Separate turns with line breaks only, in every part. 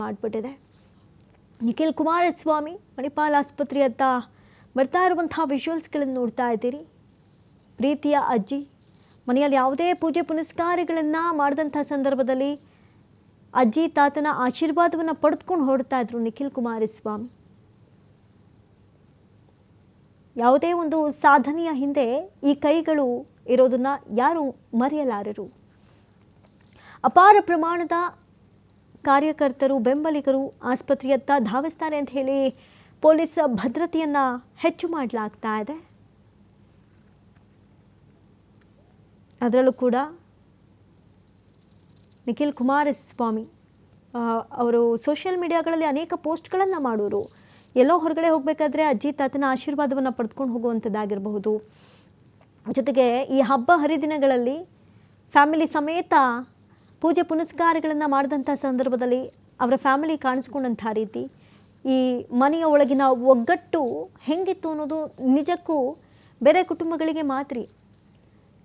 ಮಾಡಿಬಿಟ್ಟಿದೆ. ನಿಖಿಲ್ ಕುಮಾರಸ್ವಾಮಿ ಮಣಿಪಾಲ್ ಆಸ್ಪತ್ರೆಯತ್ತ ಬರ್ತಾ ಇರುವಂತಹ ವಿಜುವಲ್ಸ್ಗಳನ್ನು ನೋಡ್ತಾ ಇದ್ದೀರಿ. ಪ್ರೀತಿಯ ಅಜ್ಜಿ ಮನೆಯಲ್ಲಿ ಯಾವುದೇ ಪೂಜೆ ಪುನಸ್ಕಾರಗಳನ್ನು ಮಾಡಿದಂಥ ಸಂದರ್ಭದಲ್ಲಿ ಅಜ್ಜಿ ತಾತನ ಆಶೀರ್ವಾದವನ್ನು ಪಡೆದುಕೊಂಡು ಹೊರಡ್ತಾ ಇದ್ರು ನಿಖಿಲ್ ಕುಮಾರಸ್ವಾಮಿ. ಯಾವುದೇ ಒಂದು ಸಾಧನೆಯ ಹಿಂದೆ ಈ ಕೈಗಳು ಇರೋದನ್ನ ಯಾರು ಮರೆಯಲಾರರು. ಅಪಾರ ಪ್ರಮಾಣದ ಕಾರ್ಯಕರ್ತರು ಬೆಂಬಲಿಗರು ಆಸ್ಪತ್ರೆಯತ್ತ ಧಾವಿಸ್ತಾರೆ ಅಂತ ಹೇಳಿ ಪೊಲೀಸ್ ಭದ್ರತೆಯನ್ನು ಹೆಚ್ಚು ಮಾಡಲಾಗ್ತಾ ಇದೆ. ಅದರಲ್ಲೂ ಕೂಡ ನಿಖಿಲ್ ಕುಮಾರಸ್ವಾಮಿ ಅವರು ಸೋಷಿಯಲ್ ಮೀಡಿಯಾಗಳಲ್ಲಿ ಅನೇಕ ಪೋಸ್ಟ್ಗಳನ್ನು ಮಾಡೋರು. ಎಲ್ಲೋ ಹೊರಗಡೆ ಹೋಗಬೇಕಾದ್ರೆ ಅಜ್ಜಿ ತಾತನ ಆಶೀರ್ವಾದವನ್ನು ಪಡೆದುಕೊಂಡು ಹೋಗುವಂಥದ್ದಾಗಿರಬಹುದು. ಜೊತೆಗೆ ಈ ಹಬ್ಬ ಹರಿದಿನಗಳಲ್ಲಿ ಫ್ಯಾಮಿಲಿ ಸಮೇತ ಪೂಜೆ ಪುನಸ್ಕಾರಗಳನ್ನು ಮಾಡಿದಂಥ ಸಂದರ್ಭದಲ್ಲಿ ಅವರ ಫ್ಯಾಮಿಲಿ ಕಾಣಿಸ್ಕೊಂಡಂಥ ರೀತಿ, ಈ ಮನೆಯ ಒಳಗಿನ ಒಗ್ಗಟ್ಟು ಹೆಂಗಿತ್ತು ಅನ್ನೋದು ನಿಜಕ್ಕೂ ಬೇರೆ ಕುಟುಂಬಗಳಿಗೆ ಮಾತ್ರ.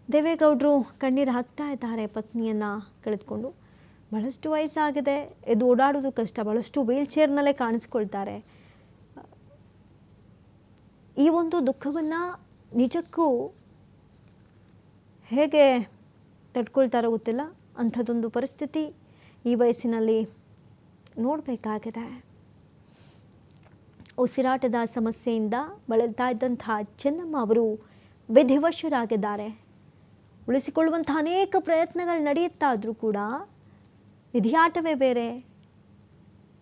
ದೇವೇಗೌಡರು ಕಣ್ಣೀರು ಹಾಕ್ತಾ ಇದ್ದಾರೆ ಪತ್ನಿಯನ್ನು ಕಳೆದುಕೊಂಡು. ಬಹಳಷ್ಟು ವಯಸ್ಸಾಗಿದೆ, ಎದ್ದು ಓಡಾಡೋದು ಕಷ್ಟ, ಬಹಳಷ್ಟು ವೀಲ್ ಚೇರ್ನಲ್ಲೇ ಕಾಣಿಸ್ಕೊಳ್ತಾರೆ. ಈ ಒಂದು ದುಃಖವನ್ನು ನಿಜಕ್ಕೂ ಹೇಗೆ ತಡ್ಕೊಳ್ತಾರೋ ಗೊತ್ತಿಲ್ಲ. ಅಂಥದ್ದೊಂದು ಪರಿಸ್ಥಿತಿ ಈ ವಯಸ್ಸಿನಲ್ಲಿ ನೋಡಬೇಕಾಗಿದೆ. ಉಸಿರಾಟದ ಸಮಸ್ಯೆಯಿಂದ ಬಳಲ್ತಾ ಇದ್ದಂಥ ಚೆನ್ನಮ್ಮ ಅವರು ವಿಧಿವಶರಾಗಿದ್ದಾರೆ. ಉಳಿಸಿಕೊಳ್ಳುವಂಥ ಅನೇಕ ಪ್ರಯತ್ನಗಳು ನಡೆಯುತ್ತಾ ಇದ್ರೂ ಕೂಡ ವಿಧಿಯಾಟವೇ ಬೇರೆ.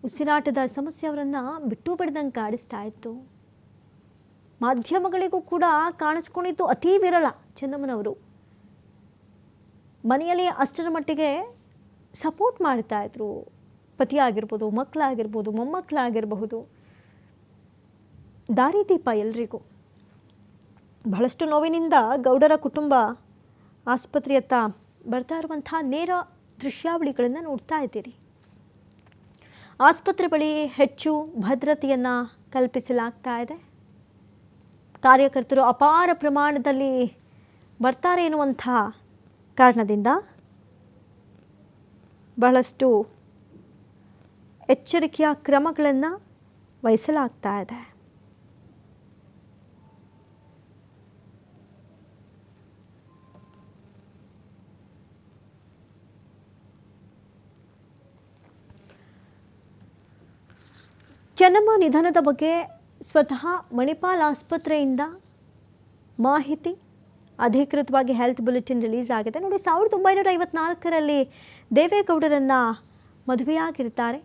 ಉಸಿರಾಟದ ಸಮಸ್ಯೆ ಅವರನ್ನು ಬಿಟ್ಟು ಬಿಡ್ದಂಗೆ ಕಾಡಿಸ್ತಾ ಇತ್ತು. ಮಾಧ್ಯಮಗಳಿಗೂ ಕೂಡ ಕಾಣಿಸ್ಕೊಂಡಿದ್ದು ಅತೀ ವಿರಳ. ಚೆನ್ನಮ್ಮನವರು ಮನೆಯಲ್ಲಿ ಅಷ್ಟರ ಮಟ್ಟಿಗೆ ಸಪೋರ್ಟ್ ಮಾಡ್ತಾ ಇದ್ರು. ಪತಿ ಆಗಿರ್ಬೋದು, ಮಕ್ಕಳಾಗಿರ್ಬೋದು, ಮೊಮ್ಮಕ್ಕಳಾಗಿರಬಹುದು, ದಾರಿದೀಪ ಎಲ್ರಿಗೂ. ಬಹಳಷ್ಟು ನೋವಿನಿಂದ ಗೌಡರ ಕುಟುಂಬ ಆಸ್ಪತ್ರೆಯತ್ತ ಬರ್ತಾ ಇರುವಂಥ ನೇರ ದೃಶ್ಯಾವಳಿಗಳನ್ನು ನೋಡ್ತಾ ಇದ್ದೀರಿ. ಆಸ್ಪತ್ರೆ ಬಳಿ ಹೆಚ್ಚು ಭದ್ರತೆಯನ್ನು ಕಲ್ಪಿಸಲಾಗ್ತಾ ಇದೆ. ಕಾರ್ಯಕರ್ತರು ಅಪಾರ ಪ್ರಮಾಣದಲ್ಲಿ ಬರ್ತಾರೆ ಎನ್ನುವಂಥ ಕಾರಣದಿಂದ ಬಹಳಷ್ಟು ಎಚ್ಚರಿಕೆಯ ಕ್ರಮಗಳನ್ನು ವಹಿಸಲಾಗ್ತಾ ಇದೆ. ಚೆನ್ನಮ್ಮ ನಿಧನದ ಬಗ್ಗೆ ಸ್ವತಃ ಮಣಿಪಾಲ್ ಆಸ್ಪತ್ರೆಯಿಂದ ಮಾಹಿತಿ ಅಧಿಕೃತವಾಗಿ ಹೆಲ್ತ್ ಬುಲೆಟಿನ್ ರಿಲೀಸ್ ಆಗಿದೆ. ನೋಡಿ, 1954ರಲ್ಲಿ ದೇವೇಗೌಡರನ್ನು ಮದುವೆಯಾಗಿರ್ತಾರೆ.